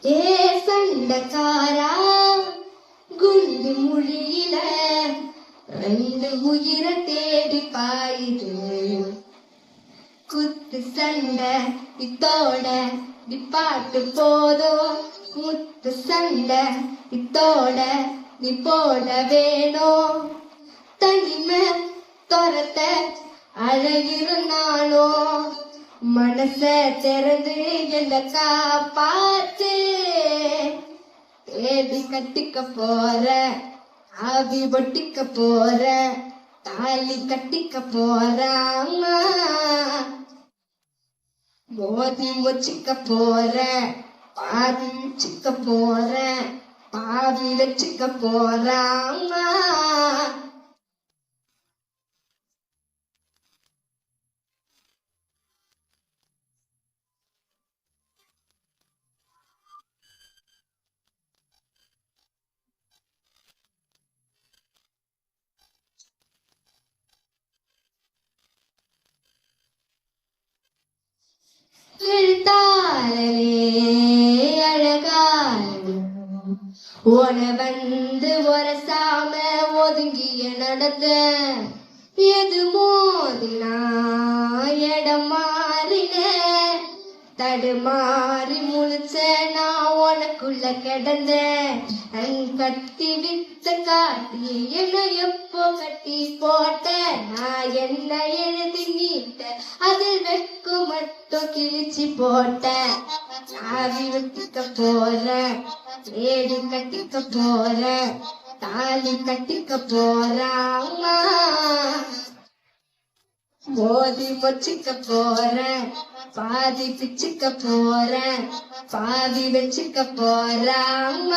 ஏ சண்டக்காரா குண்டு மொழியில ரெண்டு உயிரை தேடி பாயுது. குத்து சண்டை இத்தோட நிப்பாட்டு போதும். முத்து சண்டை இத்தோட நீ போட வேணும். தனிமை துரத்த அழகிருந்தானோ மனச திறந்து என்ன காப்பாத்து. ஏடி கட்டிக்க போற ஆவி ஒட்டிக்க போற தாலி கட்டிக்க போறாங்க. மோதி வச்சுக்க போற பாதி வச்சுக்க போற பாவி வச்சுக்க போறாங்க. உன வந்து ஒரசாம ஒதுங்கிய நடந்த எது மோதினா இடம் மாறின தடுமாறி முழிச்ச நான் உனக்குள்ள கிடந்த கட்டி வித்த காட்டி என்ன எப்போ கட்டி போட்ட நான் என்ன எழுதி நீட்ட அதில் வெக்கு மட்டும் கிழிச்சு போட்ட. ஆவி வெட்டிக்க போற ஏடி கட்டிக்க போற தாலி கட்டிக்க போறாங்க. மோதி வச்சுக்க போற பாதி பிச்சுக்க போற பாதி வச்சுக்க போறாங்க.